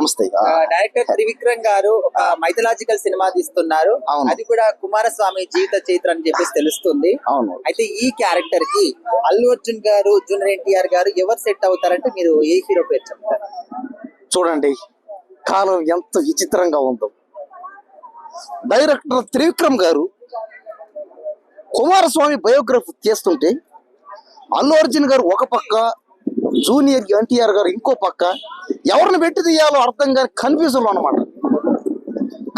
నమస్తే. డైరెక్టర్ త్రివిక్రమ్ గారు ఒక మైథలాజికల్ సినిమా తీస్తున్నారు. అది కూడా కుమారస్వామి జీవిత చరిత్ర అని చెప్పేసి తెలుస్తుంది. అవును. అయితే ఈ క్యారెక్టర్ కి అల్లు అర్జున్ గారు, జూనియర్ ఎన్టీఆర్ గారు ఎవరు సెట్ అవుతారంటే మీరు ఏ హీరో పేరు చెప్తారు? చూడండి, కాలం ఎంత విచిత్రంగా ఉందో. డైరెక్టర్ త్రివిక్రమ్ గారు కుమారస్వామి బయోగ్రఫీ చేస్తుంటే అల్లు అర్జున్ గారు ఒక పక్క, జూనియర్ ఎన్టీఆర్ గారు ఇంకో పక్క, ఎవరిని పెట్టి తీయాలో అర్థం కాని కన్ఫ్యూజన్ లో అనమాట.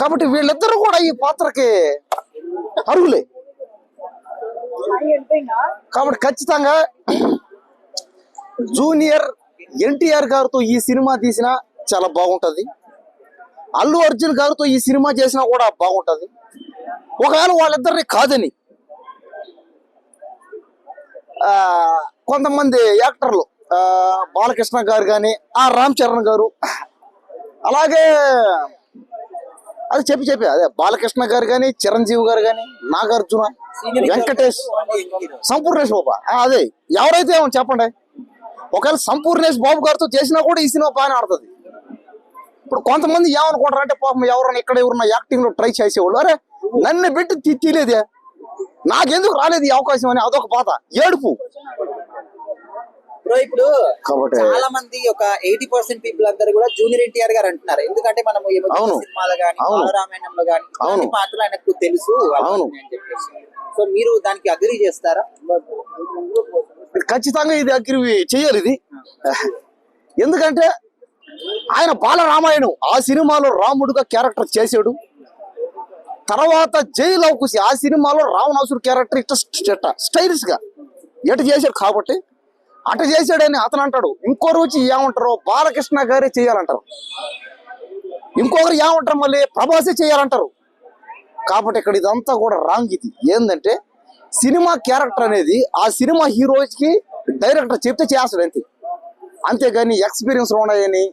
కాబట్టి వీళ్ళిద్దరూ కూడా ఈ పాత్రకి అర్హులే. కాబట్టి ఖచ్చితంగా జూనియర్ ఎన్టీఆర్ గారితో ఈ సినిమా తీసినా చాలా బాగుంటది. అల్లు అర్జున్ గారితో ఈ సినిమా చేసినా కూడా బాగుంటది. ఒకవేళ వాళ్ళిద్దరిని కాదని కొంతమంది యాక్టర్లు, బాలకృష్ణ గారు కానీ, రామ్ చరణ్ గారు, అలాగే అది చెప్పి అదే బాలకృష్ణ గారు కానీ, చిరంజీవి గారు కానీ, నాగార్జున, వెంకటేష్, సంపూర్ణేష్ బాబు, అదే ఎవరైతే ఏమని చెప్పండి. ఒకవేళ సంపూర్ణేష్ బాబు గారితో చేసినా కూడా ఈ సినిమా బాగానే ఆడుతుంది. ఇప్పుడు కొంతమంది ఏమనుకుంటారు అంటే, పాపం ఎవరైనా ఇక్కడ ఎవరన్నా యాక్టింగ్ లో ట్రై చేసేవాళ్ళు, అరే నన్ను పెట్టి తీలేదే, నాకెందుకు రాలేదు ఈ అవకాశం అని అదొక బాధ, ఏడుపు. ఇప్పుడు చాలా మంది ఒక 80% పీపుల్ అందరూ కూడా జూనియర్ ఎన్టీఆర్ గారు అంటున్నారు. ఎందుకంటే మనం సినిమాలో గానీ, బాలరామాయణంలో గానీ పాత్రలు ఆయనకు తెలుసు అని చెప్పేసి. సో మీరు దానికి అగ్రీ చేస్తారా? ఖచ్చితంగా ఇది అగ్రి చెయ్యాలి ఇది. ఎందుకంటే ఆయన బాలరామాయణం ఆ సినిమాలో రాముడుగా క్యారెక్టర్ చేసాడు. తర్వాత జైలు అవకుసి ఆ సినిమాలో రావణాసురు క్యారెక్టర్ ఇట్లా స్టైలిష్ గా ఎట చేశాడు. కాబట్టి అట చేశాడని అతను అంటాడు. ఇంకో రోజు ఏమంటారు, బాలకృష్ణ గారే చేయాలంటారు. ఇంకొకరు ఏమంటారు, మళ్ళీ ప్రభాసే చేయాలంటారు. కాబట్టి ఇక్కడ ఇదంతా కూడా రాంగ్. ఇది ఏంటంటే సినిమా క్యారెక్టర్ అనేది ఆ సినిమా హీరోకి డైరెక్టర్ చెప్తే చేస్తాడు అంతే. అంతేగాని ఎక్స్పీరియన్స్ ఉన్నాయని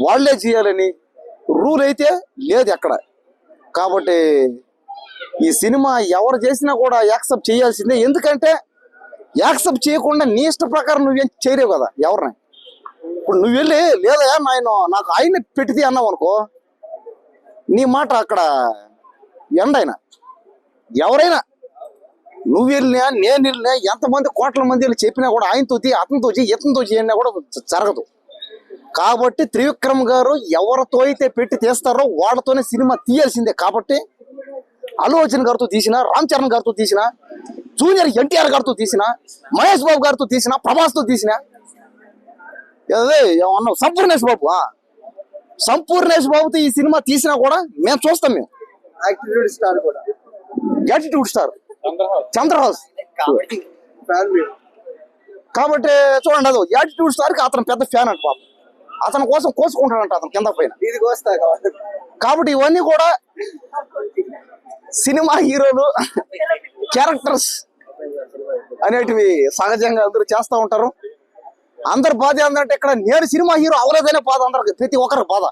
వాళ్లే చేయాలని రూల్ అయితే లేదు ఎక్కడ. కాబట్టి ఈ సినిమా ఎవరు చేసినా కూడా యాక్సెప్ట్ చేయాల్సిందే. ఎందుకంటే యాక్సెప్ట్ చేయకుండా నీ ఇష్ట ప్రకారం నువ్వేం చేయలేవు కదా ఎవరిని. ఇప్పుడు నువ్వు వెళ్ళి లేదా నాకు ఆయన పెట్టిది అన్నావు అనుకో, నీ మాట అక్కడ ఎండైనా ఎవరైనా నువ్వు వెళ్ళినా నేను వెళ్ళినా ఎంతమంది కోట్ల మంది వెళ్ళి చెప్పినా కూడా ఆయనతో అతనితో ఇతనితో చేయనా కూడా జరగదు. కాబట్టి త్రివిక్రమ్ గారు ఎవరితో అయితే పెట్టి తీస్తారో వాళ్ళతోనే సినిమా తీయాల్సిందే. కాబట్టి అల్లు అర్జున్ గారితో తీసిన, రామ్ చరణ్ గారితో తీసిన, జూనియర్ ఎన్టీఆర్ గారితో తీసిన, మహేష్ బాబు గారితో తీసిన, ప్రభాస్ తో తీసిన, ఏమన్నా సంపూర్ణేష్ బాబుతో ఈ సినిమా తీసినా కూడా మేము చూస్తాం. మేము యాటిట్యూడ్ స్టార్ చంద్రహాస్. కాబట్టి చూడండి, అదో యాటిట్యూడ్ స్టార్ కి అతను పెద్ద ఫ్యాన్ అంట. పాపం అతని కోసం కోసుకుంటాడంట అతను కింద పైన. కాబట్టి ఇవన్నీ కూడా సినిమా హీరోలు క్యారెక్టర్స్ అనేటివి సహజంగా అందరూ చేస్తూ ఉంటారు. అందరు బాధ ఏంటంటే ఇక్కడ నేను సినిమా హీరో అవలేదనే బాధ అందరికి, ప్రతి ఒక్కరికి బాధ.